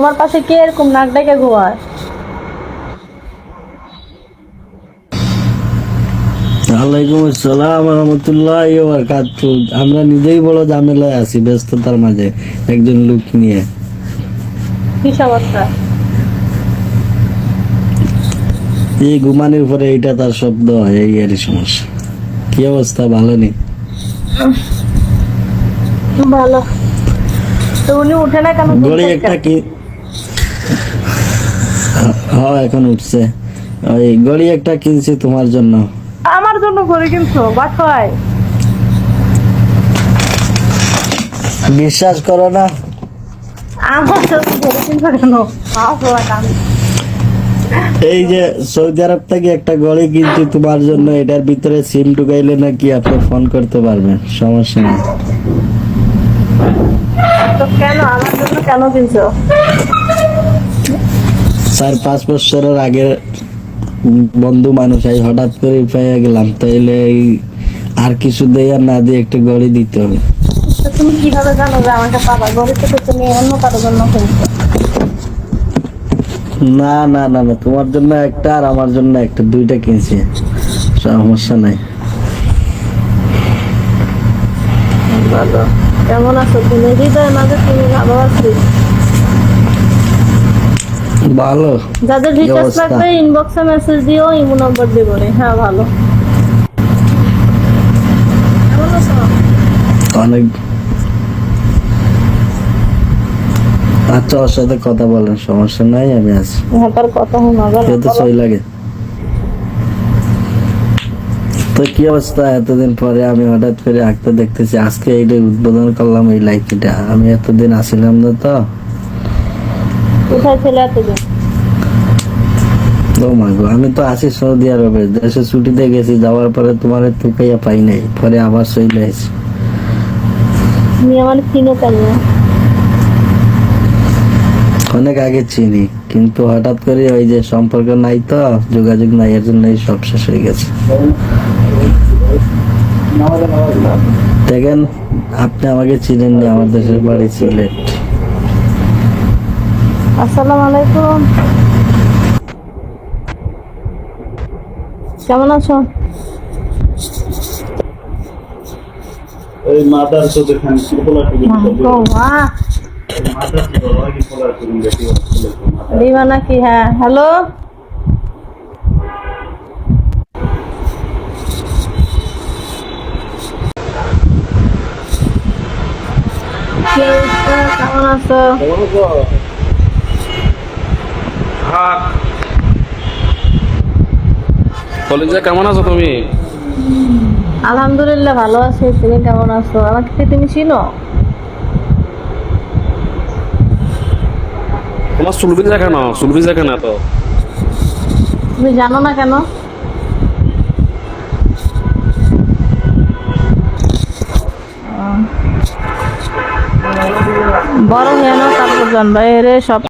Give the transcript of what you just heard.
তোমার পাশে কে এরকম নাক ডেকে ঘুমায়? ওয়ালাইকুম আসসালাম রহমতুল্লাহি ওয়া বারাকাতুহু। আমরা নিজেই বড় ঝামেলায় আছি, ব্যস্ততার মাঝে একজন লোক নিয়ে। কি সমস্যা? এই ঘুমানোর পরে এইটা তার শব্দ হয়, এই আর সমস্যা। কি অবস্থা? ভালো নেই? ভালো। তো উনি উঠে না কেন? গড়ি একটা কি হ্যাঁ এখন উঠছে। ওই গড়ি একটা কিনছি তোমার জন্য। আমার জন্য করে কিনছো বাসায়? বিশ্বাস করো না? আমার জন্য করে কিনছো কেন? এই যে সৌদি আরব থেকে একটা গড়ি কিনছি তোমার জন্য, এটার ভিতরে সিম ঢুকাইলে নাকি আপনি ফোন করতে পারবেন, সমস্যা নেই। তো কেন আমার জন্য কেন কিনছো? 4-5 বছরের আগে বন্ধু মানুষ, এই হঠাৎ করে পেয়ে গেলাম, তাইলে এই আর কিছু দেই আর না দিয়ে একটা গড়ি দিতে হবে। তো তুমি কিভাবে জানো যে আমাকে পাবা? গরিব থেকে তুমি অন্য কারো জন্য কিনছো। না না না না, তোমার জন্য একটা আর আমার জন্য একটা, দুইটা কিনছি, সমস্যা নাই। ভালো। কেমন আছো তুমি? হৃদয়ের মাঝে তুমি ভালো আছি। ভালো। যাদের কি রিচার্জ অবস্থা? লাগবে ইনবক্সে মেসেজ দিও, ইমো নম্বর দেবো রে। হ্যাঁ ভালো। কেমন আছো? অনেক। আচ্ছা, ওর সাথে কথা বলেন, সমস্যা নাই, আমি আছি। হ্যাঁ তার কথা শোনা গেল। তো সই লাগে। তো কি অবস্থা? এতদিন পরে আমি হঠাৎ করে আঁকতে দেখতেছি, আজকে এইটা উদ্বোধন করলাম, এই লাইটটা। আমি এতদিন আসিলাম না তো। কোথায় ছিল এতদিন? ও মা গো, আমি তো আছি সৌদি আরবে, দেশে ছুটিতে গেছি, যাওয়ার পরে তোমার তুকাইয়া পাই নাই, পরে আবার চলে আসি। তুমি আমার চিনো কেন? অনেক আগে চিনি, কিন্তু হঠাৎ করে ওই যে সম্পর্ক নাই তো, যোগাযোগ নাই, এর জন্য সব শেষ হয়ে গেছে। দেখেন, আপনি আমাকে চিনেননি, আমার দেশের বাড়ি সিলেট। আসসালামু আলাইকুম। কেমন আছো? এই মাদার তো দেখেন পোলা টিভি দিবা নাকি? হ্যাঁ হ্যালো। কেমন আছো? কলেজে কেমন আছো তুমি? আলহামদুলিল্লাহ ভালো আছি। তুমি কেমন আছো? আমাকে কি তুমি চিনো? তোমার সুলভিজা কেন? সুলভিজা কেন তো? তুমি জানো না কেন? বড় হয়ে নাও, তারপর জানবা। এরে সব